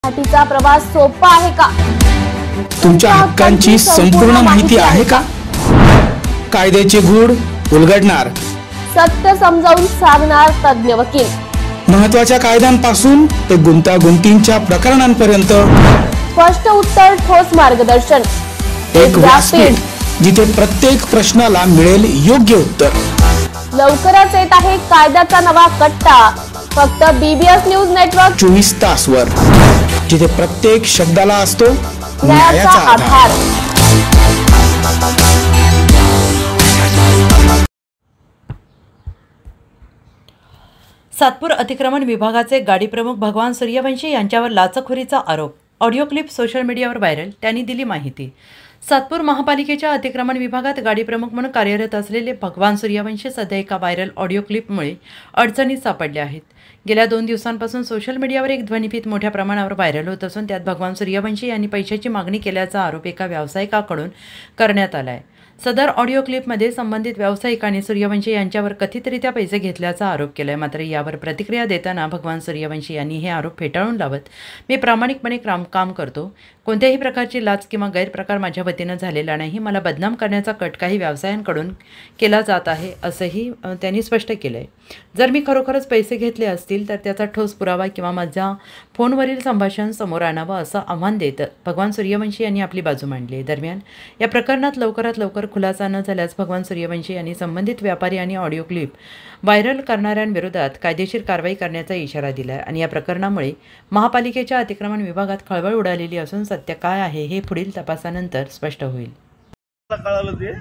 पाठीचा प्रवास सोपा आहे का? तुमच्या हक्कांची संपूर्ण माहिती आहे का? कायद्याचे गूढ उलगडणार, सत्य समजावून सांगणार तज्ञ वकील, महत्त्वाच्या कायद्यांपासून ते गुंतागुंतींच्या प्रकरणांपर्यंत स्पष्ट उत्तर, ठोस मार्गदर्शन, एक व्यासपीठ जिथे प्रत्येक प्रश्नाला मिळेल योग्य उत्तर। लवकरच येत आहे कायद्याचा नवा कट्टा, फक्त BBS न्यूज नेटवर्क 24 तासवर, जिथे प्रत्येक शब्दाला असतो न्यायाचा आधार। सातपूर अतिक्रमण विभागाचे गाडी प्रमुख भगवान सूर्यवंशी यांच्यावर लाचखोरीचा आरोप। ऑडिओ क्लिप सोशल मीडियावर व्हायरल। त्यांनी दिली माहिती। सातपूर महापालिकेच्या अतिक्रमण विभागात गाडी प्रमुख म्हणून कार्यरत असलेले भगवान सूर्यवंशी सध्या एका व्हायरल ऑडिओ क्लिपमुळे अडचणीत सापडले आहेत। गेल्या 2 दिवसांपासून सोशल मीडियावर एक ध्वनिफीत मोठ्या प्रमाणावर व्हायरल होत असून त्यात भगवान सूर्यवंशी यांनी पैशाची मागणी केल्याचा आरोप एका व्यावसायिकाकडून करण्यात आला आहे। सदर ऑडिओ क्लिपमध्ये संबंधित व्यावसायिकाने सूर्यवंशी यांच्यावर कथितरित्या पैसे घेतल्याचा आरोप केला आहे। मात्र यावर प्रतिक्रिया देताना भगवान सूर्यवंशी यांनी हे आरोप फेटाळून लावत, मी प्रामाणिकपणे काम करतो, कोणत्याही प्रकारची लाच किंवा गैरप्रकार माझ्या वतीनं झालेला नाही, मला बदनाम करण्याचा कट काही व्यवसायांकडून केला जात आहे असंही त्यांनी स्पष्ट केलं आहे। जर मी खरोखरच पैसे घेतले असतील तर त्याचा ठोस पुरावा किंवा माझ्या फोनवरील संभाषण समोर आणावं असं आव्हान देत भगवान सूर्यवंशी यांनी आपली बाजू मांडली। दरम्यान या प्रकरणात लवकरात लवकर खुलासा न झाल्यास भगवान सूर्यवंशी यांनी संबंधित व्यापारी आणि ऑडिओ क्लिप व्हायरल करणाऱ्यांविरोधात कायदेशीर कारवाई करण्याचा इशारा दिला आहे। आणि या प्रकरणामुळे महापालिकेच्या अतिक्रमण विभागात खळबळ उडालेली असून सत्य काय आहे हे पुढील तपासानंतर स्पष्ट होईल। कळालं ते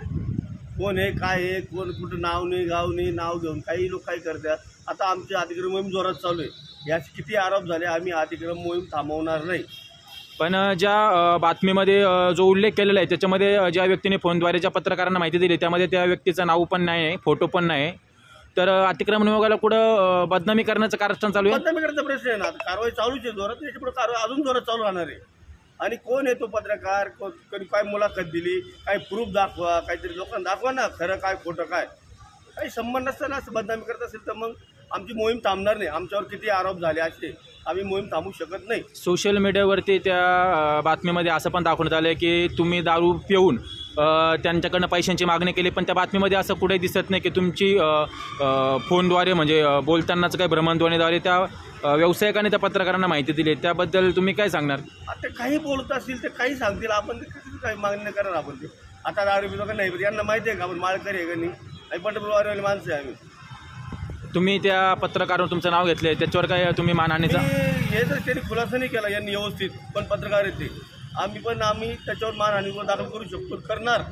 कोण आहे, काय आहे, कोण कुठं नाव नाही, गाव नाही, नाव घेऊन काही लोक काय करतात। आता आमची अतिक्रमण मोहीम जोरात चालू आहे। याचे किती आरोप झाले, आम्ही अतिक्रमण मोहीम थांबवणार नाही। पण ज्या बातमीमध्ये जो उल्लेख केलेला आहे त्याच्यामध्ये ज्या व्यक्तीने फोनद्वारे ज्या पत्रकारांना माहिती दिली त्यामध्ये त्या व्यक्तीचं नाव पण नाही आहे, फोटो पण नाही। तर अतिक्रमण विभागाला कुठं बदनामी करण्याचं कारस्थान चालू आहे? बदनामी करण्याचा प्रश्न आहे ना, कारवाई चालूच आहे जोरात, त्याच्यापुढे कारवाई अजून जोरात चालू राहणार आहे। आणि कोण आहे तो पत्रकार, कधी काय मुलाखत दिली, काय प्रूफ दाखवा, काहीतरी लोकांना दाखवा ना खरं काय खोटं काय, काही संबंध नसताना असं बदनामी करत असेल तर मग आमची मोहीम थांबणार नाही। आमच्यावर किती आरोप झाले असे, आम्ही मोहीम थांबू शकत नाही। सोशल मीडियावरती त्या बातमीमध्ये असं पण दाखवण्यात आलं की तुम्ही दारू पिऊन त्यांच्याकडनं पैशांची मागणी केली, पण त्या बातमीमध्ये असं कुठे दिसत नाही की तुमची फोनद्वारे म्हणजे बोलतानाच काही भ्रमणध्वनीद्वारे त्या व्यावसायिकाने त्या पत्रकारांना माहिती दिली। त्याबद्दल तुम्ही काय सांगणार? आता काही बोलत असतील ते काही सांगतील, आपण काही मागणी करणार आपण ते। आता दारू पितो का नाही, यांना माहिती आहे का आपण माळकरी आहे का नाही, आणि पंढरपूरवाले माणसं आहे आम्ही। तुम्ही त्या पत्रकारावर तुमचं नाव घेतले, त्याच्यावर काय तुम्ही मानहानीचा? हे तर त्यांनी खुलासा नाही केला यांनी व्यवस्थित, पण पत्रकार आहेत ते, आम्ही त्याच्यावर मानहानीवर दाखल करू शकतो, करणार।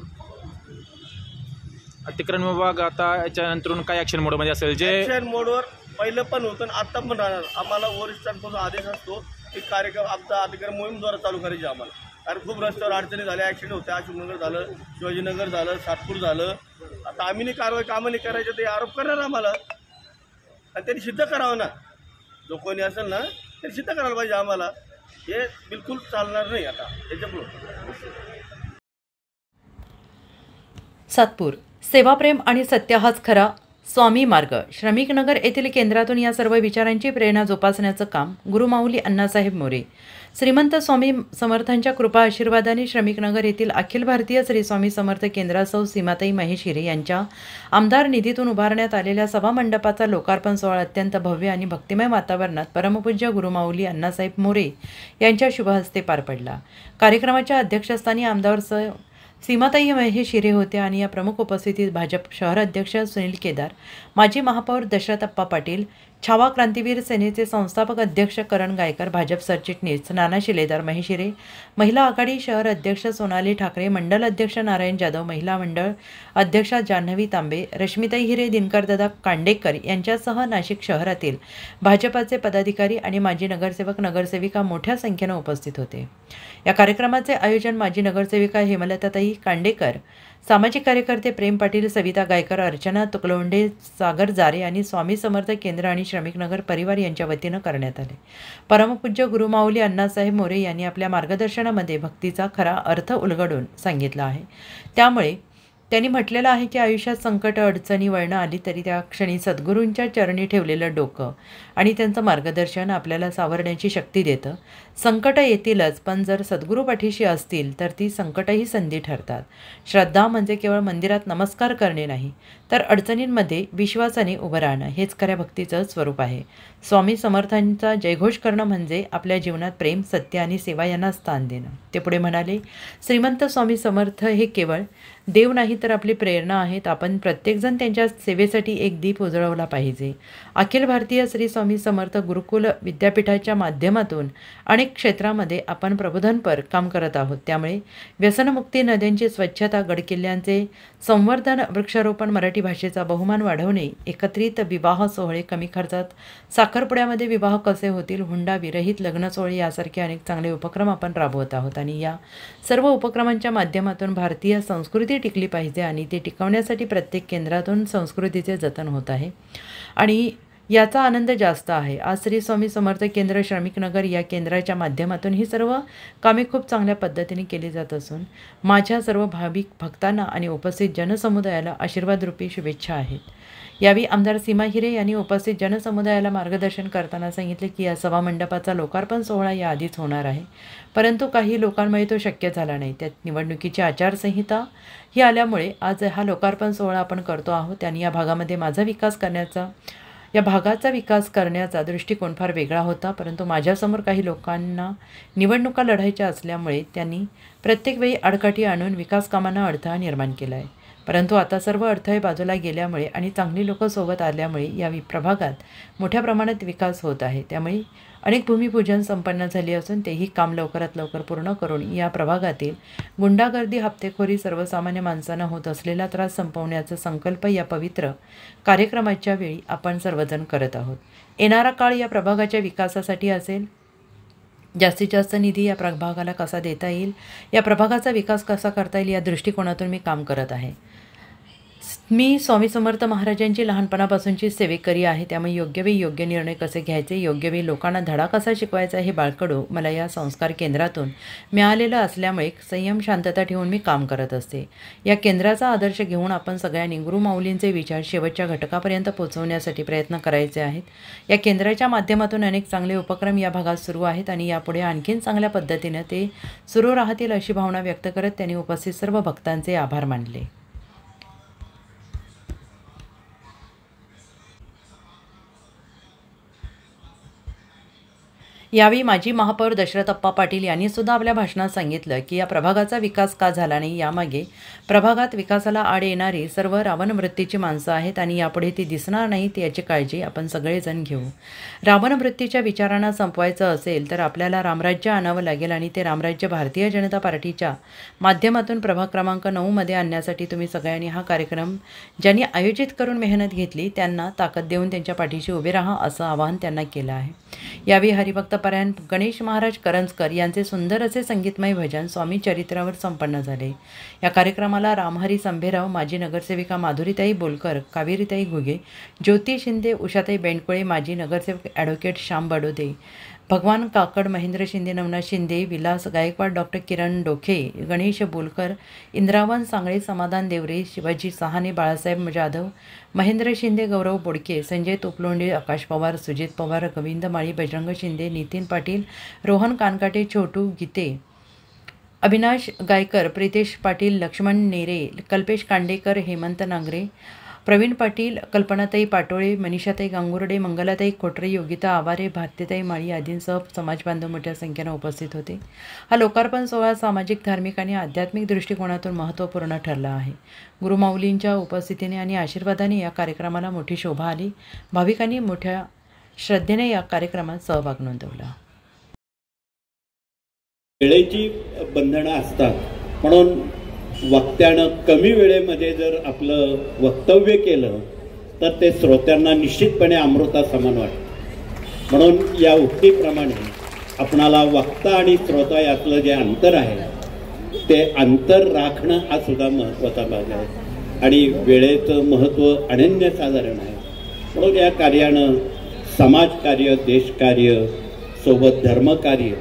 अतिक्रमण विभाग आता याच्यानंतर काय ॲक्शन मोडमध्ये असेल? जे ॲक्शन मोडवर पहिलं पण होतं आणि आता पण राहणार। आम्हाला वरिष्ठांपासून आदेश असतो की कार्यक्रम आमचा अतिक्रमण मोहीम द्वारा चालू करायची आम्हाला, कारण खूप रस्त्यावर अडचणी झाल्या, ॲक्सिडेंट होते, अशोकनगर झालं, शिवाजीनगर झालं, सातपूर झालं। आता आम्ही नाही कारवाई कामं नाही करायचं ते आरोप करणार आम्हाला, आणि त्यांनी सिद्ध करावं ना, जो कोणी असेल ना त्यांनी सिद्ध करायला पाहिजे आम्हाला। हे बिलकुल चालणार नाही आता याच्यापुढं। सातपूर सेवाप्रेम आणि सत्य हाच खरा स्वामी मार्ग। श्रमिकनगर येथील केंद्रातून या सर्व विचारांची प्रेरणा जोपासण्याचं काम गुरुमाऊली अण्णासाहेब मोरे श्रीमंत स्वामी समर्थांच्या कृपा आशीर्वादाने श्रमिकनगर येथील अखिल भारतीय श्री स्वामी समर्थ केंद्रासह सीमाताई महेश हिरे यांच्या आमदार निधीतून उभारण्यात आलेल्या सभामंडपाचा लोकार्पण सोहळा अत्यंत भव्य आणि भक्तिमय वातावरणात परमपूज्य गुरुमाऊली अण्णासाहेब मोरे यांच्या शुभहस्ते पार पडला। कार्यक्रमाच्या अध्यक्षस्थानी आमदार सीमाताई महेश हिरे होते आणि या प्रमुख उपस्थितीत भाजप शहर अध्यक्ष सुनील केदार, माजी महापौर दशरथप्पा पाटील, छावा क्रांतीवीर सेनेचे संस्थापक अध्यक्ष करण गायकर, भाजप सरचिटणीस नाना शिलेदार महेश हिरे, महिला आघाडी शहर अध्यक्ष सोनाली ठाकरे, मंडल अध्यक्ष नारायण जाधव, महिला मंडळ अध्यक्षा जान्हवी तांबे, रश्मिताई हिरे, दिनकरदादा कांडेकर यांच्यासह नाशिक शहरातील भाजपाचे पदाधिकारी आणि माजी नगरसेवक नगरसेविका मोठ्या संख्येने उपस्थित होते। या कार्यक्रमाचे आयोजन माजी नगरसेविका हेमलताताई कांडेकर, सामाजिक कार्यकर्ते प्रेम पाटील, सविता गायकर, अर्चना तुकलोंडे, सागर जारे आणि स्वामी समर्थ केंद्र आणि श्रमिकनगर परिवार यांच्या वतीनं करण्यात आले। परमपूज्य गुरुमाऊली अण्णासाहेब मोरे यांनी आपल्या मार्गदर्शनामध्ये भक्तीचा खरा अर्थ उलगडून सांगितला आहे, त्यामुळे त्यांनी म्हटलेलं आहे की आयुष्यात संकट अडचणी वळणं आली तरी त्या क्षणी सद्गुरूंच्या चरणी ठेवलेलं डोकं आणि त्यांचं मार्गदर्शन आपल्याला सावरण्याची शक्ती देतं. संकट येतीलच, पण जर सद्गुरू पाठीशी असतील तर ती संकटही संधी ठरतात. श्रद्धा म्हणजे केवळ मंदिरात नमस्कार करणे नाही, तर अडचणींमध्ये विश्वासाने उभं राहणं हेच खऱ्या भक्तीचं स्वरूप आहे. स्वामी समर्थांचा जयघोष करणं म्हणजे आपल्या जीवनात प्रेम, सत्य आणि सेवा यांना स्थान देणं. ते पुढे म्हणाले, श्रीमंत स्वामी समर्थ हे केवळ देव नाही तर आपली प्रेरणा आहेत. आपण प्रत्येकजण त्यांच्या सेवेसाठी एक दीप उजळवला पाहिजे. अखिल भारतीय श्री स्वामी समर्थ गुरुकुल विद्यापीठाच्या माध्यमातून अनेक क्षेत्रामध्ये आपण प्रबोधनपर काम करत आहोत. त्यामुळे व्यसनमुक्ती, नद्यांची स्वच्छता, गडकिल्ल्यांचे संवर्धन, वृक्षारोपण, मराठी भाषेचा बहुमान वाढवणे, एकत्रित विवाह सोहळे कमी खर्चात, साखरपुड्यामध्ये विवाह कसे होतील, हुंडा विरहित लग्न सोहळे यासारखे अनेक चांगले उपक्रम आपण राबवत आहोत. आणि या सर्व उपक्रमांच्या माध्यमातून भारतीय संस्कृती टिकली पाहिजे आणि ते टिकवण्यासाठी प्रत्येक केंद्रातून संस्कृतीचे जतन होत आहे आणि याचा आनंद जास्त आहे. आज श्री स्वामी समर्थ केंद्र श्रमिकनगर या केंद्राच्या माध्यमातून ही सर्व कामे खूप चांगल्या पद्धतीने केली जात असून माझ्या सर्व भाविक भक्तांना आणि उपस्थित जनसमुदायाला आशीर्वादरूपी शुभेच्छा आहेत. यावेळी आमदार सीमा हिरे यांनी उपस्थित जनसमुदायाला मार्गदर्शन करताना सांगितले की या सभामंडपाचा लोकार्पण सोहळा याआधीच होणार आहे, परंतु काही लोकांमुळे तो शक्य झाला नाही. त्यात निवडणुकीची आचारसंहिता ही आल्यामुळे आज हा लोकार्पण सोहळा आपण करतो आहोत आणि या भागाचा विकास करण्याचा दृष्टिकोन फार वेगळा होता, परंतु माझ्यासमोर काही लोकांना निवडणुका लढायच्या असल्यामुळे त्यांनी प्रत्येक वेळी आडकाठी आणून विकास कामांना अडथळा निर्माण केला आहे. परंतु आता सर्व अडथळे बाजूला गेल्यामुळे आणि चांगली लोकं सोबत आल्यामुळे या प्रभागात मोठ्या प्रमाणात विकास होत आहे. त्यामुळे अनेक भूमिपूजन संपन्न झाली असून तेही काम लवकरात लवकर पूर्ण करून या प्रभागातील गुंडागर्दी, हप्तेखोरी, सर्वसामान्य माणसांना होत असलेला त्रास संपवण्याचा संकल्प या पवित्र कार्यक्रमाच्या वेळी आपण सर्वजण करत आहोत. येणारा काळ या प्रभागाच्या विकासासाठी असेल. जास्तीत जास्त निधी या प्रभागाला कसा देता येईल, या प्रभागाचा विकास कसा करता येईल या दृष्टिकोनातून मी काम करत आहे. मी स्वामी समर्थ महाराजांची लहानपणापासूनची सेवेकरी आहे, त्यामुळे योग्य वेळी योग्य निर्णय कसे घ्यायचे, योग्य वेळी लोकांना धडा कसा शिकवायचा हे बाळकडू मला या संस्कार केंद्रातून मिळालेलं असल्यामुळे संयम, शांतता ठेवून मी काम करत असते. या केंद्राचा आदर्श घेऊन आपण सगळ्यांनी गुरुमाऊलींचे विचार शेवटच्या घटकापर्यंत पोहोचवण्यासाठी प्रयत्न करायचे आहेत. या केंद्राच्या माध्यमातून अनेक चांगले उपक्रम या भागात सुरू आहेत आणि यापुढे आणखीन चांगल्या पद्धतीने ते सुरू राहतील अशी भावना व्यक्त करत त्यांनी उपस्थित सर्व भक्तांचे आभार मानले. यावेळी माजी महापौर दशरथप्पा पाटील यांनी सुद्धा आपल्या भाषणात सांगितलं की या प्रभागाचा विकास का झाला नाही, यामागे प्रभागात विकासाला आड येणारी सर्व रावण वृत्तीची माणसं आहेत आणि यापुढे ती दिसणार नाहीत याची काळजी आपण सगळेजण घेऊ. रावण वृत्तीच्या विचारांना संपवायचं असेल तर आपल्याला रामराज्य आणावं लागेल आणि ते रामराज्य भारतीय जनता पार्टीच्या माध्यमातून प्रभाग क्रमांक 9 मध्ये आणण्यासाठी तुम्ही सगळ्यांनी हा कार्यक्रम ज्यांनी आयोजित करून मेहनत घेतली त्यांना ताकद देऊन त्यांच्या पाठीशी उभे राहा असं आवाहन त्यांना केलं आहे. यावेळी हरिभक्त परायण गणेश महाराज करंजकर यांचे सुंदर असे संगीतमय भजन स्वामी चरित्रावर संपन्न झाले. या कार्यक्रमाला रामहरी संभेराव, माजी नगरसेविका माधुरीताई बोलकर, कावेरीताई घुगे, ज्योती शिंदे, उषाताई बेंडकोळे, माजी नगरसेवक ॲडव्होकेट श्याम बडोदे, भगवान काकड, महेंद्र शिंदे, नवनाथ शिंदे, विलास गायकवाड, डॉक्टर किरण डोखे, गणेश बोलकर, इंद्रावन सांगळे, समाधान देवरे, शिवाजी सहाने, बाळासाहेब जाधव, महेंद्र शिंदे, गौरव बोडके, संजय तोपलोंडे, आकाश पवार, सुजित पवार, गोविंद माळी, बजरंग शिंदे, नितीन पाटील, रोहन कानकाटे, छोटू गीते, अविनाश गायकर, प्रितेश पाटील, लक्ष्मण नेरे, कल्पेश कांडेकर, हेमंत नांगरे, प्रवीण पाटील, कल्पनाताई पाटोळे, मनीषाताई गांगुर्डे, मंगलाताई खोटरे, योगिता आवारे, भारतीताई माळी आदींसह समाजबांधव मोठ्या संख्येने उपस्थित होते. हा लोकार्पण सोहळा सामाजिक, धार्मिक आणि आध्यात्मिक दृष्टिकोनातून महत्त्वपूर्ण ठरला आहे. गुरुमाऊलींच्या उपस्थितीने आणि आशीर्वादाने या कार्यक्रमाला मोठी शोभा आली. भाविकांनी मोठ्या श्रद्धेने या कार्यक्रमात सहभाग नोंदवला. वेळेची बंधनं असतात, म्हणून वक्त्यानं कमी वेळेमध्ये जर आपलं वक्तव्य केलं तर ते श्रोत्यांना निश्चितपणे अमृता समान वाटतं. म्हणून या उक्तीप्रमाणे आपणाला वक्ता आणि श्रोता यातलं जे अंतर आहे ते अंतर राखणं हा सुद्धा महत्त्वाचा भाग आहे आणि वेळेचं महत्त्व अनन्यसाधारण आहे. म्हणून या कार्यानं समाजकार्य, देशकार्य सोबत धर्मकार्य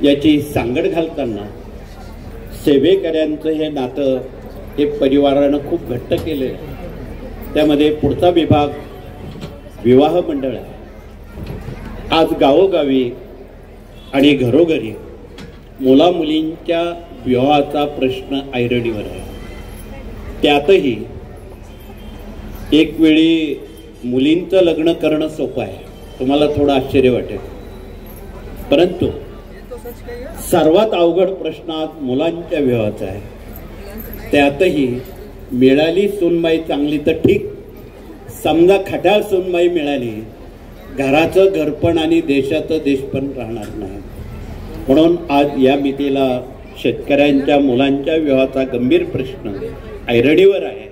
याची सांगड घालताना सेवेकऱ्यांचं हे नातं हे परिवारानं खूप घट्ट केले आहे. त्यामध्ये पुढचा विभाग विवाह मंडळ आहे. आज गावोगावी आणि घरोघरी मुलामुलींच्या विवाहाचा प्रश्न ऐरणीवर आहे. त्यातही एक वेळी मुलींचं लग्न करणं सोपं आहे, तुम्हाला थोडं आश्चर्य वाटेल, परंतु सर्वात अवघड प्रश्न आज मुलांच्या विवाहाचा आहे. त्यातही मिळाली सूनबाई चांगली तर ठीक, समजा खट्याळ सूनबाई मिळाली, घराचं घरपण आणि देशाचं देशपण राहणार नाही. म्हणून आज या मितीला शेतकऱ्यांच्या मुलांच्या विवाहाचा गंभीर प्रश्न ऐरणीवर आहे.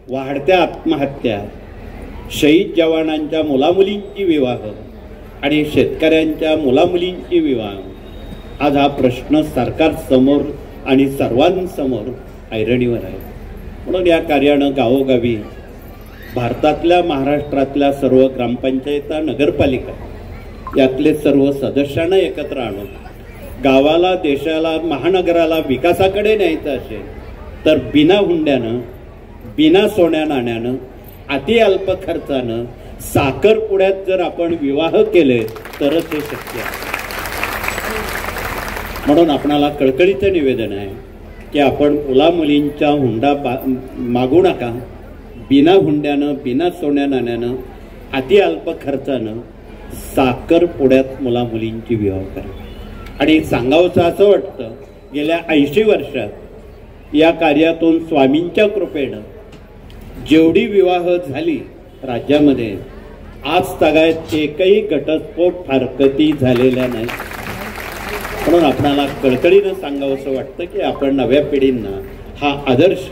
वाढत्या आत्महत्या, शहीद जवानांच्या मुलामुलींची विवाह आणि शेतकऱ्यांच्या मुलामुलींची विवाह, आज हा प्रश्न सरकारसमोर आणि सर्वांसमोर ऐरणीवर आहे. म्हणून या कार्यानं गावोगावी भारतातल्या, महाराष्ट्रातल्या सर्व ग्रामपंचायता, नगरपालिका यातले सर्व सदस्यांना एकत्र आणून गावाला, देशाला, महानगराला विकासाकडे न्यायचं असेल तर बिना हुंड्यानं, बिना सोन्या नाण्यानं, अति अल्प खर्चानं, साखरपुड्यात जर आपण विवाह केले तरच हे शक्य आहे. म्हणून आपणाला कळकळीचं निवेदन आहे की आपण मुलामुलींच्या हुंडा मागू नका. बिना हुंड्यानं, बिना सोन्या नाण्यानं, अति अल्प खर्चानं साखरपुड्यात मुलामुलींची विवाह करा. आणि सांगावंसं असं वाटतं, गेल्या 80 वर्षात या कार्यातून स्वामींच्या कृपेनं जेवढी विवाह झाली राज्यामध्ये, आज तागायत एकही घटस्फोट फारकती झालेला नाही. म्हणून आपणाला कळकळीनं सांगावंसं वाटतं की आपण नव्या पिढींना हा आदर्श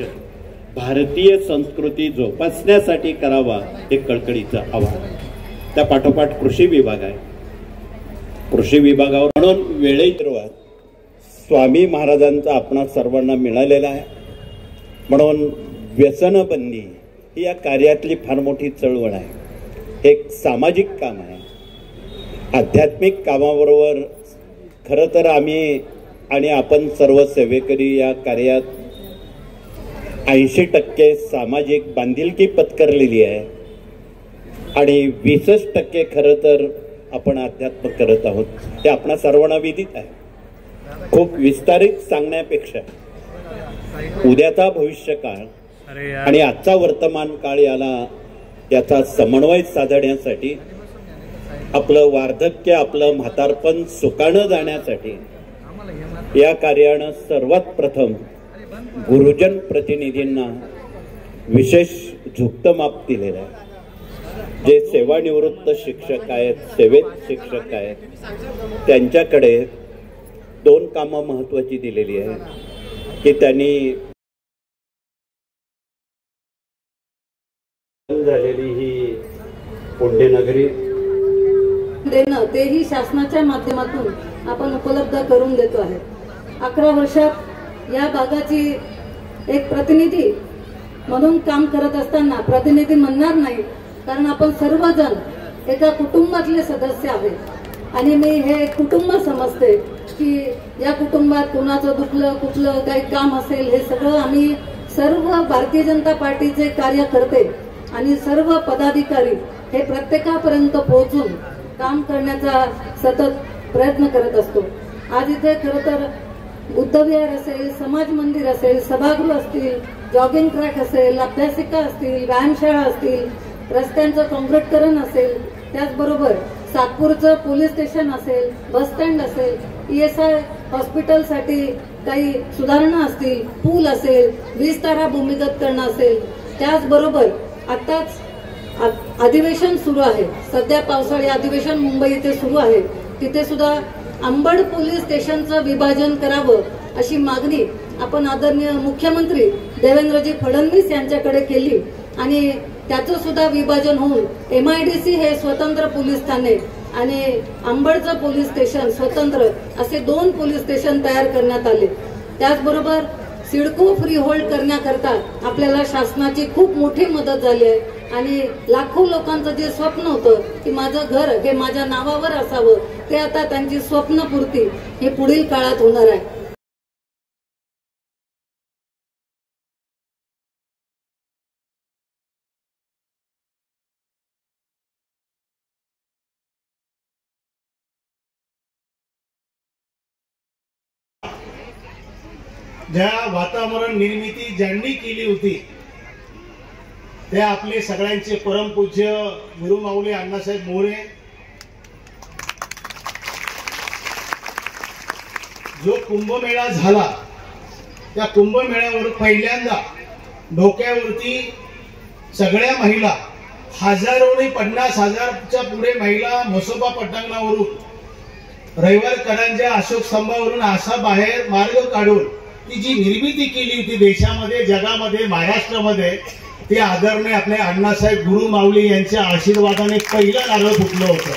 भारतीय संस्कृती जोपासण्यासाठी करावा, हे कळकळीचं आव्हान. त्या पाठोपाठ कृषी विभाग आहे. कृषी विभागावर म्हणून वेळेही सुरुवात स्वामी महाराजांचा आपणा सर्वांना मिळालेला आहे. म्हणून व्यसनबंदी ही या कार्यातली फार मोठी चळवळ आहे. हे एक सामाजिक काम आहे. आध्यात्मिक कामाबरोबर खरं तर आम्ही आणि आपण सर्व सेवेकरी या कार्यात 80% सामाजिक बांधिलकी पत्करलेली आहे आणि 20% खरं तर आपण अध्यात्म करत आहोत. हे आपणा सर्वांना विदित आहे. खूप विस्तारित सांगण्यापेक्षा उद्याचा भविष्य काळ आणि आजचा वर्तमान काळ याचा समन्वय साधण्यासाठी, आपलं वार्धक्य, आपलं म्हातारपण सुखानं जाण्यासाठी या कार्यानं सर्वात प्रथम गुरुजन प्रतिनिधींना विशेष झुकतं माप दिलेलं आहे. जे सेवानिवृत्त शिक्षक आहेत, सेवेत शिक्षक आहेत, त्यांच्याकडे 2 कामं महत्वाची दिलेली आहेत की त्यांनी झालेली ही पुण्यनगरी देणं, तेही शासनाच्या माध्यमातून आपण उपलब्ध करून देतो आहे. 11 वर्षात या भागाची एक प्रतिनिधी म्हणून काम करत असताना, प्रतिनिधी म्हणणार नाही कारण आपण सर्वजण एका कुटुंबातले सदस्य आहेत आणि मी हे कुटुंब समजते की या कुटुंबात कोणाचं दुखलं, कुठलं काही काम असेल, हे सगळं आम्ही सर्व भारतीय जनता पार्टीचे कार्यकर्ते आणि सर्व पदाधिकारी हे प्रत्येकापर्यंत पोहोचून काम करण्याचा सतत प्रयत्न करत असतो. आज इथे खरं तर बुद्धविहार असेल, समाज मंदिर असेल, सभागृह असतील, जॉगिंग ट्रॅक असेल, अभ्यासिका असतील, व्यायामशाळा असतील, रस्त्यांचं काँक्रीटीकरण असेल, त्याचबरोबर सातपूरचं पोलीस स्टेशन असेल, बस स्टँड असेल, ESI हॉस्पिटलसाठी काही सुधारणा असतील, पूल असेल, 20 तारा भूमिगत करणं असेल, त्याचबरोबर आताच अधिवेशन सुरू आहे. सध्या पावसाळी अधिवेशन मुंबई इथे सुरू आहे. तिथे सुद्धा अंबड पोलीस स्टेशनचं विभाजन करावं अशी मागणी आपण आदरणीय मुख्यमंत्री देवेंद्रजी फडणवीस यांच्याकडे केली आणि त्याचं सुद्धा विभाजन होऊन MIDC हे स्वतंत्र पोलीस ठाणे आणि अंबडचं पोलीस स्टेशन स्वतंत्र असे 2 पोलीस स्टेशन तयार करण्यात आले. त्याचबरोबर सिडको फ्री होल्ड करण्याकरता आपल्याला शासनाची खूप मोठी मदत झाली आहे आणि लाखो लोकांचं जे स्वप्न होतं की माझं घर हे माझ्या नावावर असावं, ते आता त्यांची स्वप्नपूर्ती हे पुढील काळात होणार आहे. ज्या वातावरण निर्मिती ज्यांनी केली होती ते आपले सगळ्यांचे परमपूज्य गुरुमाऊली अण्णासाहेब मोरे, जो कुंभमेळा झाला त्या कुंभमेळ्यावर पहिल्यांदा डोक्यावरती सगळ्या महिला, हजारोने 50,000च्या पुढे महिला म्हसोबा पटांगणावरून रविवारकरांच्या अशोक स्तंभावरून असा बाहेर मार्ग काढून ती जी निर्मिती केली होती देशामध्ये, जगामध्ये, महाराष्ट्रामध्ये, ते आदरणीय आपले अण्णासाहेब गुरु माऊली यांच्या आशीर्वादाने पहिलं नारळ फुटलं होतं।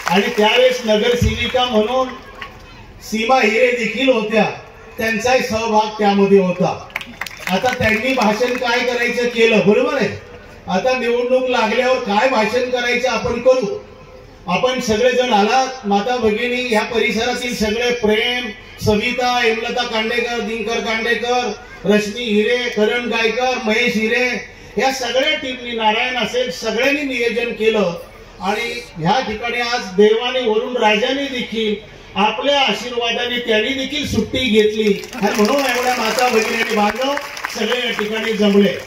आणि त्यावेळेस नगरसेविका म्हणून सीमा हिरे देखील होत्या, त्यांचाही सहभाग त्यामध्ये होता। आता त्यांनी भाषण काय करायचं केलं, बरोबर आहे। आता निवडणूक लागल्यावर काय भाषण करायचं आपण करू। आपण सगळेजण आलात, माता भगिनी, या परिसरातील सगळे, प्रेम, सविता, हेमलता कांडेकर, दिनकर कांडेकर, रश्मी हिरे, करण गायकर, महेश हिरे, या सगळ्या टीमनी, नारायण असेल, सगळ्यांनी नियोजन केलं। आणि ह्या ठिकाणी आज देवाने वरून राजाने देखील आपल्या आशीर्वादाने त्यांनी देखील सुट्टी घेतली आणि म्हणून एवढ्या माता भगिनी बांधव सगळे या ठिकाणी जमले।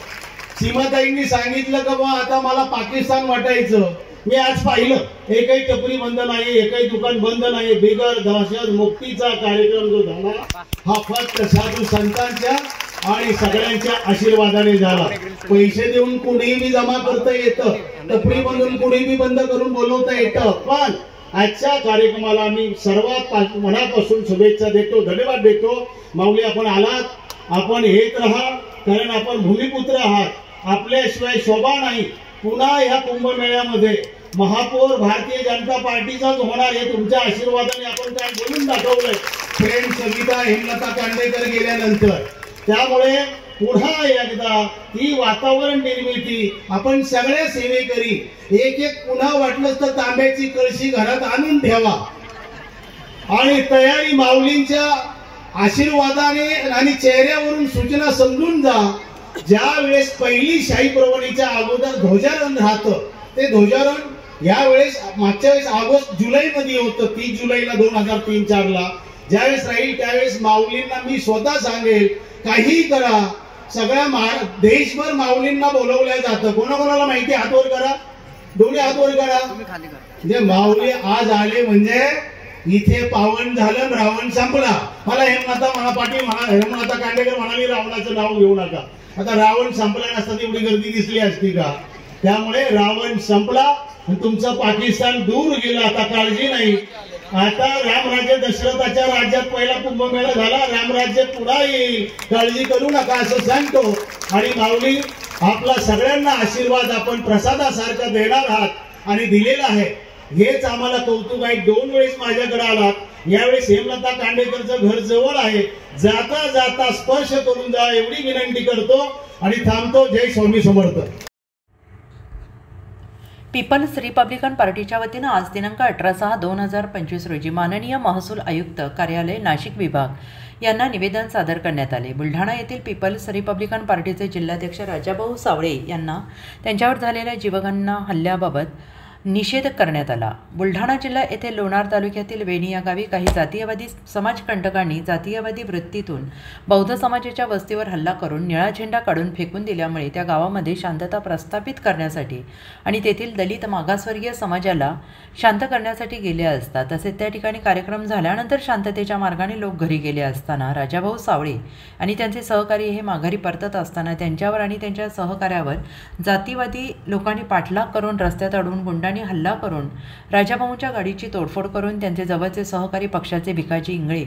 सीमाताईंनी सांगितलं की बा आता मला पाकिस्तान वाटायचं। मी आज पाहिलं एकही टपरी बंद नाही, एकही दुकान बंद नाही। बिगर दहशत मुक्तीचा कार्यक्रम जो झाला हा फक्त साधू संतांच्या आणि सगळ्यांच्या आशीर्वादाने झाला। पैसे देऊन कुणीही जमा करता येतं, टपरी बंदून कुणीही बंद करून बोलवता येतं, पण आजच्या कार्यक्रमाला मी सर्वात मनापासून शुभेच्छा देतो, धन्यवाद देतो। माऊली आपण आलात, आपण येत राहा, कारण आपण भूमिपुत्र आहात। आपल्याशिवाय शोभा नाही। पुन्हा या कुंभमेळ्यामध्ये महापौर भारतीय जनता पार्टीचाच होणार हे तुमच्या आशीर्वादाने आपण काय बोलून दाखवलंय। फ्रेंड सविता, हेमलता कांडेकर गेल्यानंतर, त्यामुळे पुन्हा एकदा ही वातावरण निर्मिती आपण सगळ्या सेवेकरी एक एक पुन्हा वाटलंच तर तांब्याची कळशी घरात आणून ठेवा आणि तयारी माऊलींच्या आशीर्वादाने आणि चेहऱ्यावरून सूचना समजून जा। ज्या वेळेस पहिली शाही प्रवणीच्या अगोदर ध्वजारोहण राहतं, ते ध्वजारोहण यावेळेस मागच्या वेळेस ऑगस्ट जुलै मध्ये होतं, 30 जुलैला 2003-04 ला ज्यावेळेस राहील त्यावेळेस माऊलींना मी स्वतः सांगेल काही करा, सगळ्या देशभर माऊलींना बोलवल्या जातं। कोणाकोणाला माहिती, हात वर करा, दोन्ही हात वर करा। म्हणजे माऊली आज आले म्हणजे इथे पावन झालं, रावण संपला। मला हेमलता म्हणा, पाटील म्हणा, हेमलता कांडेकर म्हणाली रावणाचं नाव घेऊ नका। आता रावण संपला नसता तेवढी गर्दी दिसली असती का? त्यामुळे रावण संपला, तुमचं पाकिस्तान दूर गेलं, आता काळजी नाही। आता रामराज्य दशरथाच्या राज्यात पहिला कुंभमेळा झाला, रामराज्य पुन्हा येईल, काळजी करू नका असं सांगतो। आणि माऊली आपला सगळ्यांना आशीर्वाद आपण प्रसादासारखा देणार आहात आणि दिलेला आहे, हेच आम्हाला कौतुक आहे। 2 वेळेस माझ्याकडे आलात, यावेळेस हेमलता कांडेकरचं घर जवळ आहे, जाता जाता स्पर्श करून जा एवढी विनंती करतो आणि थांबतो। जय स्वामी समर्थ। पीपल्स रिपब्लिकन पार्टीच्या वतीनं आज दिनांक 18/6/2025 रोजी माननीय महसूल आयुक्त कार्यालय नाशिक विभाग यांना निवेदन सादर करण्यात आले। बुलढाणा येथील पीपल्स रिपब्लिकन पार्टीचे जिल्हाध्यक्ष राजाभाऊ सावळे यांना त्यांच्यावर झालेल्या जीवघेण्या हल्ल्याबाबत निषेध करण्यात आला। बुलढाणा जिल्हा येथे लोणार तालुक्यातील वेणी या गावी काही जातीयवादी समाजकंटकांनी जातीयवादी वृत्तीतून बौद्ध समाजाच्या वस्तीवर हल्ला करून निळा झेंडा काढून फेकून दिल्यामुळे त्या गावामध्ये शांतता प्रस्थापित करण्यासाठी आणि तेथील दलित मागासवर्गीय समाजाला शांत करण्यासाठी गेले असता, तसेच त्या ठिकाणी कार्यक्रम झाल्यानंतर शांततेच्या मार्गाने लोक घरी गेले असताना राजाभाऊ सावळे आणि त्यांचे सहकारी हे माघारी परतत असताना त्यांच्यावर आणि त्यांच्या सहकार्यावर जातीवादी लोकांनी पाठलाग करून रस्त्यात अडवून गुंडांनी हल्ला करून राजाभाऊंच्या गाडीची तोडफोड करून त्यांचे जवळचे सहकारी पक्षाचे भिकाजी इंगळे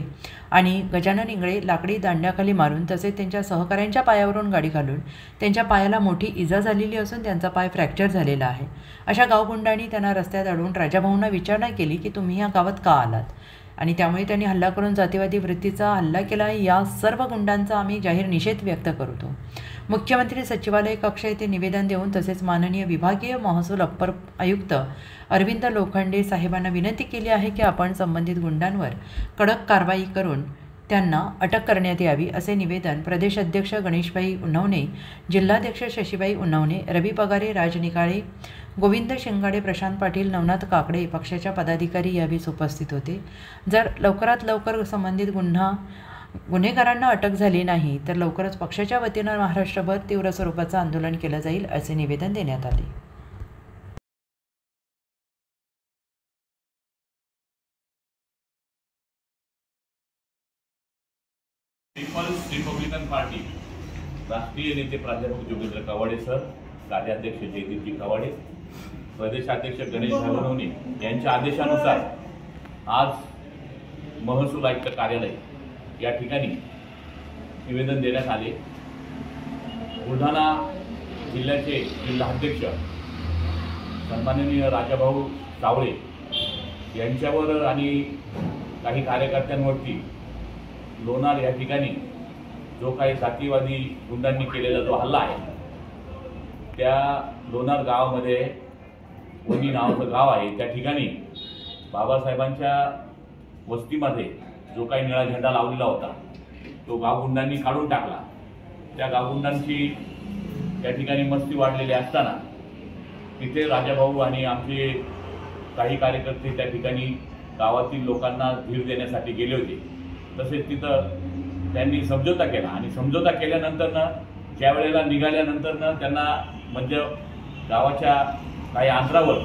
आणि गजानन इंगळे लाकडी दांड्याखाली मारून तसेच त्यांच्या सहकाऱ्यांच्या पायावरून गाडी घालून त्यांच्या पायाला मोठी इजा झालेली असून त्यांचा पाय फ्रॅक्चर झालेला आहे। अशा गावगुंडांनी त्यांना रस्त्यात अडवून राजाभाऊंना विचारणा केली की तुम्ही या गावात का आलात आणि त्यामुळे त्यांनी हल्ला करून जातीवादी वृत्तीचा हल्ला केला। या सर्व गुंडांचा आम्ही जाहीर निषेध व्यक्त करतो। मुख्यमंत्री सचिवालय कक्ष येथे निवेदन देऊन तसेच माननीय विभागीय महसूल अप्पर आयुक्त अरविंद लोखंडे साहेबांना विनंती केली आहे की आपण संबंधित गुंडांवर कडक कारवाई करून त्यांना अटक करण्यात यावी असे निवेदन प्रदेश अध्यक्ष गणेशभाई उन्नवणे, जिल्हाध्यक्ष शशीबाई उन्नवणे, रवी पगारे, राज निकाळे, गोविंद शिंगाडे, प्रशांत पाटील, नवनाथ काकडे पक्षाच्या पदाधिकारी यावेळी उपस्थित होते। जर लवकरात लवकर संबंधित गुन्हा गुन्हेगारांना अटक झाली नाही तर लवकरच पक्षाच्या वतीनं महाराष्ट्रभर तीव्र स्वरूपाचं आंदोलन केलं जाईल असे निवेदन देण्यात आले. पीपल्स रिपब्लिकन पार्टी राष्ट्रीय नेते प्राध्यापक जोगेंद्र कवाडे सर, कार्याध्यक्ष जयदीपजी कवाडे, प्रदेशाध्यक्ष गणेश धागणवणे यांच्या आदेशानुसार आज महसूल आयुक्त कार्यालय या ठिकाणी निवेदन देण्यात आले. बुलढाणा जिल्ह्याचे जिल्हाध्यक्ष सन्माननीय राजाभाऊ सावळे यांच्यावर आणि काही कार्यकर्त्यांवरती लोणार या ठिकाणी जो काही जातीवादी गुंडांनी केलेला जो हल्ला आहे, त्या लोणार गावामध्ये वणी नावाचं गाव आहे, त्या ठिकाणी बाबासाहेबांच्या वस्तीमध्ये जो काही निळा झेंडा लावलेला होता तो गावगुंडांनी काढून टाकला. त्या गावगुंडांची त्या ठिकाणी मस्ती वाढलेली असताना तिथे राजाभाऊ आणि आमचे काही कार्यकर्ते त्या ठिकाणी गावातील लोकांना धीर देण्यासाठी गेले होते. तसेच तिथं त्यांनी समझोता केला आणि समझोता केल्यानंतरनं ज्या वेळेला निघाल्यानंतरनं त्यांना मध्य गावाच्या काही अंतरावर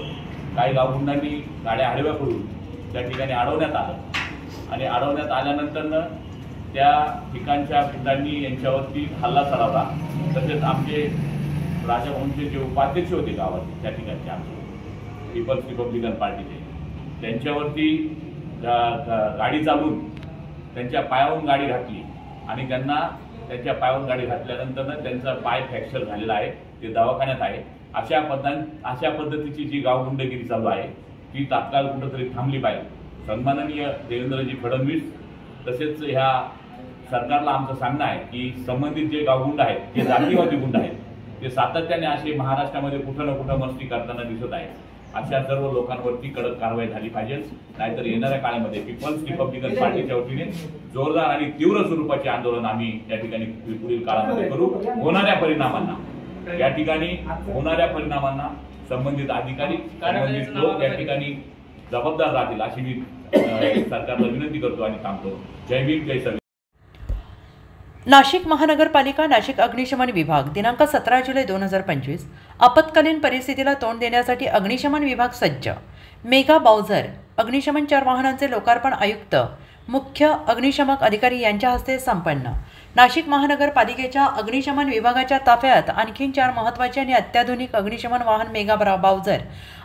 काही गावगुंडांनी गाड्या आडव्या करून त्या ठिकाणी अडवण्यात आलं आणि अडवण्यात आल्यानंतरनं त्या ठिकाणच्या गुंडांनी यांच्यावरती हल्ला चढवला. तसेच आमचे राजाभाऊंचे जे उपाध्यक्ष होते गावात त्या ठिकाणचे आमचे पीपल्स रिपब्लिकन पार्टीचे, त्यांच्यावरती गाडी चालवून त्यांच्या पायावरून गाडी घातली आणि त्यांना त्यांच्या पायावरून गाडी घातल्यानंतर त्यांचा पाय फ्रॅक्चर झालेला आहे, ते दवाखान्यात आहे. अशा पद्धतीची जी गावगुंडगिरी चालू आहे ती तात्काळ कुठंतरी थांबली पाहिजे. सन्माननीय देवेंद्रजी फडणवीस तसेच ह्या सरकारला आमचं सांगणं आहे की संबंधित जे गावगुंड आहेत, जे जातीवादी गुंड आहेत, ते सातत्याने असे महाराष्ट्रामध्ये कुठं ना कुठं मस्ती करताना दिसत आहे. अशा सर्व लोकांवरती कडक कारवाई झाली पाहिजे, नाहीतर येणाऱ्या काळामध्ये पीपल्स रिपब्लिकन पार्टीच्या वतीने जोरदार आणि तीव्र स्वरूपाचे आंदोलन आम्ही या ठिकाणी पुढील काळामध्ये करू. होणाऱ्या परिणामांना संबंधित अधिकारी, संबंधित लोक या ठिकाणी जबाबदार राहतील अशी मी सरकारला विनंती करतो आणि काम करू. जय भीम, जय संविधान. नाशिक महानगरपालिका नाशिक अग्निशमन विभाग दिनांक 17 जुलै 2025 आपत्कालीन परिस्थितीला तोंड देण्यासाठी अग्निशमन विभाग सज्ज. मेगा बाउझर अग्निशमन 4 वाहनांचे लोकार्पण आयुक्त मुख्य अग्निशमक अधिकारी यांच्या हस्ते संपन्न. नाशिक महानगरपालिकेच्या अग्निशमन विभागाच्या ताफ्यात आणखी 4 महत्त्वाचे आणि अत्याधुनिक अग्निशमन वाहन मेगा बाउझर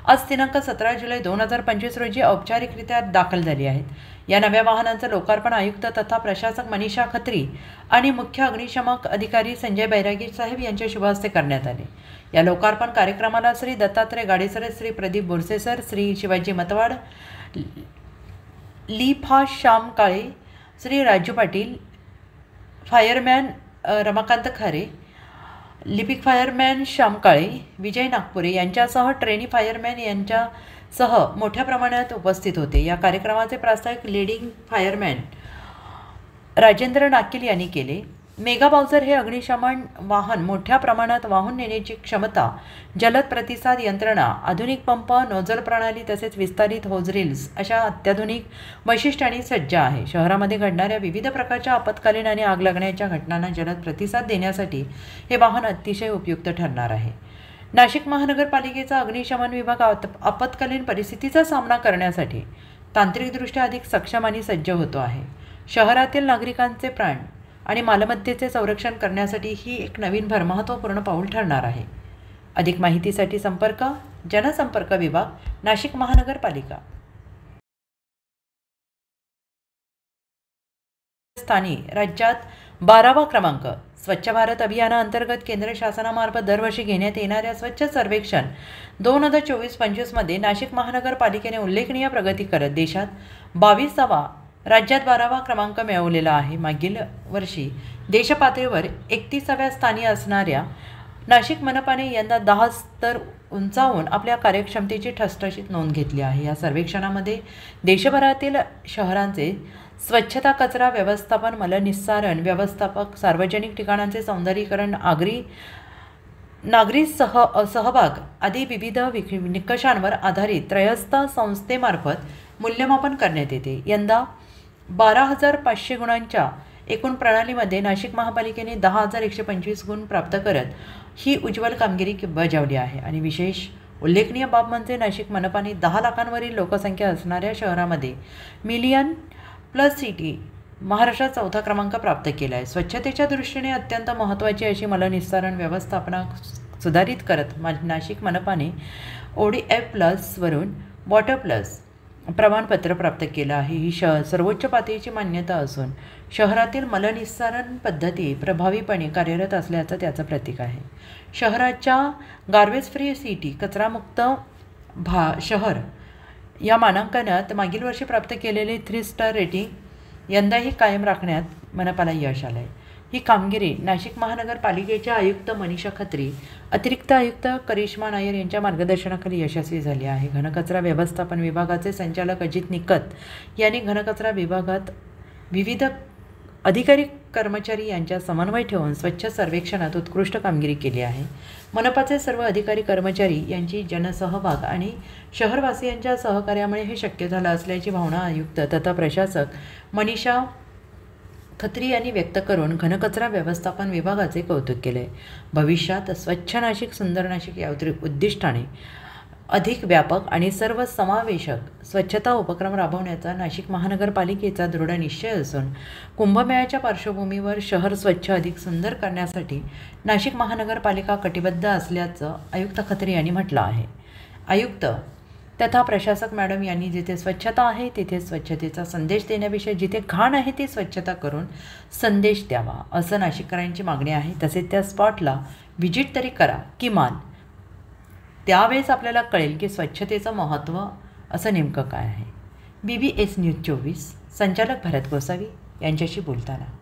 आज दिनांक 17 जुलै 2025 रोजी औपचारिकरित्या दाखल झाली आहेत. या नव्या वाहनांचं लोकार्पण आयुक्त तथा प्रशासक मनीषा खत्री आणि मुख्य अग्निशमक अधिकारी संजय बैरागी साहेब यांच्या शुभहस्ते करण्यात आले. या लोकार्पण कार्यक्रमाला श्री दत्तात्रय गाडेसर, श्री प्रदीप बोरसेसर, श्री शिवाजी मतवाड, लिफा श्याम काळे, श्री राजू पाटील, फायरमॅन रमाकांत खरे, लिपिक फायरमॅन श्याम काळे, विजय नागपुरे यांच्यासह ट्रेनी फायरमॅन यांच्यासह मोठ्या प्रमाणात उपस्थित होते. या कार्यक्रमाचे प्रास्ताविक लीडिंग फायरमॅन राजेंद्र नाकील यांनी केले. मेगा बाउझर हे अग्निशमन वाहन मोठ्या प्रमाणात वाहून नेण्याची क्षमता, जलद प्रतिसाद यंत्रणा, आधुनिक पंप, नोझल प्रणाली तसेच विस्तारित होज रील्स अशा अत्याधुनिक वैशिष्ट्यांनी सज्ज आहे. शहरामध्ये घडणाऱ्या विविध प्रकारच्या आपत्कालीन आणि आग लागण्याच्या घटनांना जलद प्रतिसाद देण्यासाठी हे वाहन अतिशय उपयुक्त ठरणार आहे. नाशिक महानगरपालिकेचा अग्निशमन विभाग आपत्कालीन परिस्थितीचा सामना करण्यासाठी तांत्रिकदृष्ट्या अधिक सक्षम आणि सज्ज होतो आहे. शहरातील नागरिकांचे प्राण आणि मालमत्तेचे संरक्षण करण्यासाठी ही एक नवीन महत्त्वपूर्ण पाऊल ठरणार आहे. अधिक माहितीसाठी संपर्क जनसंपर्क विभाग, नाशिक महानगरपालिका. स्थानी राज्यात 12वा क्रमांक. स्वच्छ भारत अभियानाअंतर्गत केंद्र शासनामार्फत दरवर्षी घेण्यात येणाऱ्या स्वच्छ सर्वेक्षण 2024-25 मध्ये नाशिक महानगरपालिकेने उल्लेखनीय प्रगती करत देशात 22वा, राज्यात 12वा क्रमांक मिळवलेला आहे. मागील वर्षी देशपातळीवर 31व्या स्थानी असणाऱ्या नाशिक मनपाने यंदा 10 स्तर उंचावून आपल्या कार्यक्षमतेची ठसठशीत नोंद घेतली आहे. या सर्वेक्षणामध्ये देशभरातील शहरांचे स्वच्छता, कचरा व्यवस्थापन, मलनिस्सारण व्यवस्थापक, सार्वजनिक ठिकाणांचे सौंदर्यीकरण, नागरी सहभाग आदी विविध निकषांवर आधारित त्रयस्थ संस्थेमार्फत मूल्यमापन करण्यात येते. यंदा 12,500 गुणांच्या एकूण प्रणालीमध्ये नाशिक महापालिकेने 10,125 गुण प्राप्त करत ही उज्ज्वल कामगिरी बजावली आहे. आणि विशेष उल्लेखनीय बाब म्हणजे नाशिक मनपाने 10 लाखांवरील लोकसंख्या असणाऱ्या शहरामध्ये मिलियन प्लस सिटी महाराष्ट्रात 4था क्रमांक प्राप्त केला आहे. स्वच्छतेच्या दृष्टीने अत्यंत महत्त्वाची अशी मलनिस्सारण व्यवस्थापना सुधारित करत नाशिक मनपाने ODF+ वरून वॉटर प्लस प्रमाणपत्र प्राप्त केलं आहे. ही सर्वोच्च पातळीची मान्यता असून शहरातील मलनिस्सारण पद्धती प्रभावीपणे कार्यरत असल्याचं त्याचं प्रतीक आहे. शहराच्या गार्बेज फ्री सिटी कचरामुक्त शहर या मानांकनात मागील वर्षी प्राप्त केलेले 3 स्टार रेटिंग यंदाही कायम राखण्यात मनपाला यश आलं आहे. ही कामगिरी नाशिक महानगरपालिकेच्या आयुक्त मनीषा खत्री, अतिरिक्त आयुक्त करिश्मा नायर यांच्या मार्गदर्शनाखाली यशस्वी झाली आहे. घनकचरा व्यवस्थापन विभागाचे संचालक अजित निकत यांनी घनकचरा विभागात विविध अधिकारी कर्मचारी यांच्या समन्वय ठेवून स्वच्छ सर्वेक्षणात उत्कृष्ट कामगिरी केली आहे. मनपाचे सर्व अधिकारी कर्मचारी यांची जनसहभाग आणि शहरवासियांच्या सहकार्यामुळे हे शक्य झालं असल्याची भावना आयुक्त तथा प्रशासक मनीषा खत्री यांनी व्यक्त करून घनकचरा व्यवस्थापन विभागाचे कौतुक केले. भविष्यात स्वच्छ नाशिक सुंदर नाशिक या उद्दिष्टाने अधिक व्यापक आणि सर्वसमावेशक स्वच्छता उपक्रम राबवण्याचा नाशिक महानगरपालिकेचा दृढ निश्चय असून कुंभमेळ्याच्या पार्श्वभूमीवर शहर स्वच्छ अधिक सुंदर करण्यासाठी नाशिक महानगरपालिका कटिबद्ध असल्याचं आयुक्त खत्री यांनी म्हटलं आहे. आयुक्त तथा प्रशासक मॅडम यांनी जिथे स्वच्छता आहे तिथे स्वच्छतेचा संदेश देण्यापेक्षा जिथे घाण आहे ती स्वच्छता करून संदेश द्यावा असं नाशिककरांची मागणी आहे. तसेच त्या स्पॉटला व्हिजिट तरी करा किमान, त्यावेळेस आपल्याला कळेल की स्वच्छतेचं महत्त्व असं नेमकं काय आहे. BBS न्यूज 24 संचालक भरत गोसावी यांच्याशी बोलताना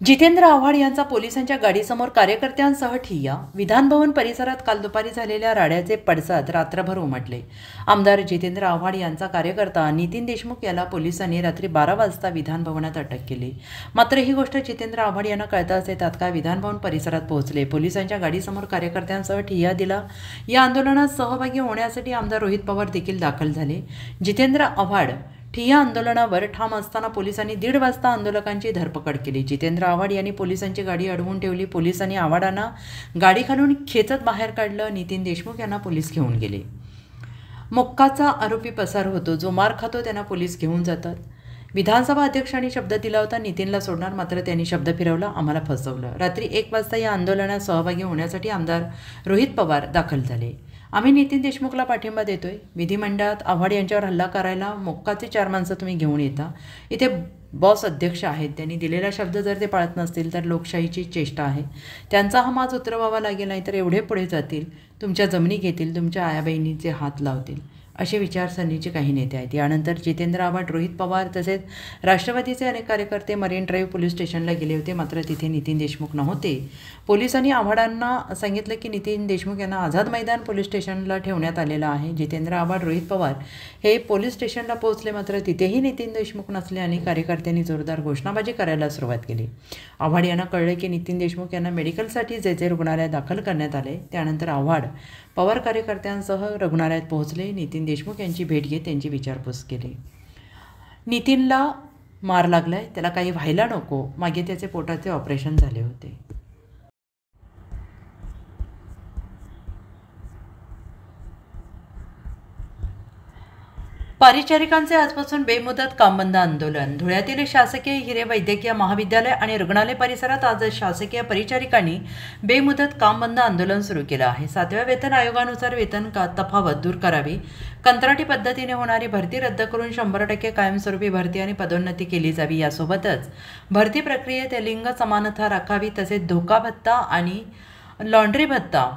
जितेंद्र आव्हाड यांचा पोलिसांच्या गाडीसमोर कार्यकर्त्यांसह ठिय्या. विधानभवन परिसरात काल दुपारी झालेल्या राड्याचे पडसाद रात्रभर उमटले. आमदार जितेंद्र आव्हाड यांचा कार्यकर्ता नितीन देशमुख याला पोलिसांनी रात्री 12 वाजता विधानभवनात अटक केली. मात्र ही गोष्ट जितेंद्र आव्हाड यांना कळताच ते तात्काळ विधानभवन परिसरात पोहोचले. पोलिसांच्या गाडीसमोर कार्यकर्त्यांसह ठिय्या दिला. या आंदोलनात सहभागी होण्यासाठी आमदार रोहित पवार देखील दाखल झाले. जितेंद्र आव्हाड ठिय्या आंदोलनावर ठाम असताना पोलिसांनी 1:30 वाजता आंदोलकांची धरपकड केली. जितेंद्र आव्हाड यांनी पोलिसांची गाडी अडवून ठेवली. पोलिसांनी आव्हाडांना गाडी खालून खेचत बाहेर काढलं. नितीन देशमुख यांना पोलीस घेऊन गेले. मोक्काचा आरोपी पसार होतो, जो मार खातो त्यांना पोलीस घेऊन जातात. विधानसभा अध्यक्षांनी शब्द दिला होता नितीनला सोडणार, मात्र त्यांनी शब्द फिरवला, आम्हाला फसवलं. रात्री 1 वाजता या आंदोलनात सहभागी होण्यासाठी आमदार रोहित पवार दाखल झाले. आम्ही नितीन देशमुखला पाठिंबा देतोय. विधिमंडळात आव्हाड यांच्यावर हल्ला करायला मोक्काचे 4 माणसं तुम्ही घेऊन येता. इथे बॉस अध्यक्ष आहेत, त्यांनी दिलेला शब्द जर ते पाळत नसतील तर लोकशाहीची चेष्टा आहे. त्यांचा हा माज उतरवावा लागेल, नाही तर एवढे पुढे जातील, तुमच्या जमिनी घेतील, तुमच्या आयाबहिणीचे हात लावतील, असे विचारसरणीचे काही नेते आहेत. यानंतर जितेंद्र आव्हाड, रोहित पवार तसेच राष्ट्रवादीचे अनेक कार्यकर्ते मरीन ड्राईव्ह पोलीस स्टेशनला गेले होते, मात्र तिथे नितीन देशमुख नव्हते. पोलिसांनी आव्हाडांना सांगितलं की नितीन देशमुख यांना आझाद मैदान पोलीस स्टेशनला ठेवण्यात आलेलं आहे. जितेंद्र आव्हाड, रोहित पवार हे पोलीस स्टेशनला पोहोचले, मात्र तिथेही नितीन देशमुख नसले आणि कार्यकर्त्यांनी जोरदार घोषणाबाजी करायला सुरुवात केली. आव्हाड यांना कळले की नितीन देशमुख यांना मेडिकलसाठी जे रुग्णालयात दाखल करण्यात आले. त्यानंतर आव्हाड पवार कार्यकर्त्यांसह रुग्णालयात पोहोचले. नितीन देशमुख यांची भेट घेत त्यांची विचारपूस केली. नितीनला मार लागलाय, त्याला काही व्हायला नको, मागे त्याचे पोटाचे ऑपरेशन झाले होते. परिचारिकांचे आजपासून बेमुदत कामबंद आंदोलन. धुळ्यातील शासकीय हिरे वैद्यकीय महाविद्यालय आणि रुग्णालय परिसरात आज शासकीय परिचारिकांनी बेमुदत कामबंद आंदोलन सुरू केलं आहे. 7व्या वेतन आयोगानुसार वेतन तफावत दूर करावी, कंत्राटी पद्धतीने होणारी भरती रद्द करून 100% कायमस्वरूपी भरती आणि पदोन्नती केली जावी. यासोबतच भरती प्रक्रियेत लिंग समानता राखावी, तसेच धोका भत्ता आणि लॉन्ड्री भत्ता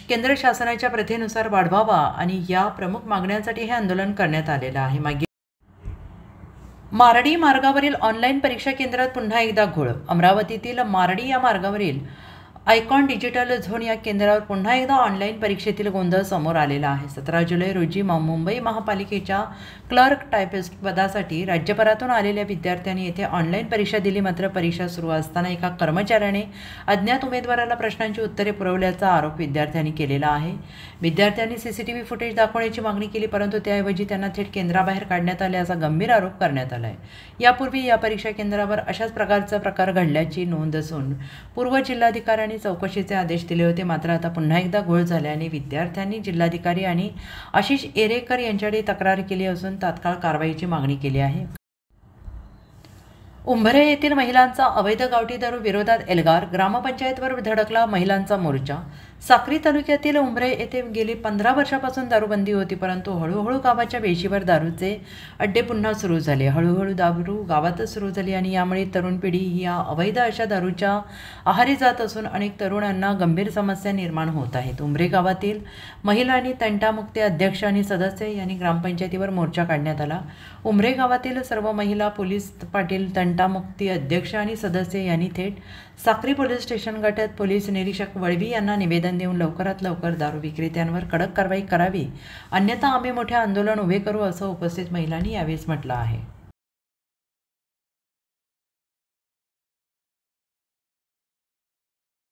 केंद्र शासनाच्या प्रथेनुसार वाढवावा आणि या प्रमुख मागण्यांसाठी हे आंदोलन करण्यात आलेलं आहे. मारडी मार्गावरील ऑनलाईन परीक्षा केंद्रात पुन्हा एकदा घोळ. अमरावतीतील मारडी या मार्गावरील आयकॉन डिजिटल झोन या केंद्रावर पुन्हा एकदा ऑनलाईन परीक्षेतील गोंधळ समोर आलेला आहे. 17 जुलै रोजी मुंबई महापालिकेच्या क्लर्क टायपिस्ट पदासाठी राज्यभरातून आलेल्या विद्यार्थ्यांनी येथे ऑनलाईन परीक्षा दिली. मात्र परीक्षा सुरू असताना एका कर्मचाऱ्याने अज्ञात उमेदवाराला प्रश्नांची उत्तरे पुरवल्याचा आरोप विद्यार्थ्यांनी केलेला आहे. विद्यार्थ्यांनी सीसीटीव्ही फुटेज दाखवण्याची मागणी केली, परंतु त्याऐवजी त्यांना थेट केंद्राबाहेर काढण्यात आले असा गंभीर आरोप करण्यात आला आहे. यापूर्वी या परीक्षा केंद्रावर अशाच प्रकारचा प्रकार घडल्याची नोंद असून पूर्व जिल्हाधिकाऱ्यांनी चौकशीचे आदेश दिले होते. मात्र आता पुन्हा एकदा घोळ झाल्याने विद्यार्थ्यांनी जिल्हाधिकारी आणि आशिष एरेकर यांच्याकडे तक्रार केली असून तात्काळ कारवाईची मागणी केली आहे. उंभरे येथील महिलांचा अवैध गावठी दारू विरोधात एल्गार, ग्रामपंचायतवर धडकला महिलांचा मोर्चा. साक्री तालुक्यातील उंभरे येथे गेली 15 वर्षापासून दारूबंदी होती, परंतु हळूहळू गावाच्या वेशीवर दारूचे अड्डे पुन्हा सुरू झाले. हळूहळू दारू गावातच सुरू झाली आणि यामुळे तरुण पिढी ही या अवैध अशा दारूच्या आहारी जात असून अनेक तरुणांना गंभीर समस्या निर्माण होत आहेत. उंभरे गावातील महिलांनी तंटामुक्ती अध्यक्ष आणि सदस्य यांनी ग्रामपंचायतीवर मोर्चा काढण्यात आला. उंभरे गावातील सर्व महिला पोलीस पाटील, तंटामुक्ती अध्यक्ष आणि सदस्य यांनी थेट साक्री पोलीस स्टेशन गाठत पोलीस निरीक्षक वळवी यांना निवेदन देऊन लवकरात लवकर दारू विक्रेत्यांवर कडक कारवाई करावी, अन्यथा आम्ही मोठे आंदोलन उभे करू असं उपस्थित महिलांनी यावेळी म्हटलं आहे.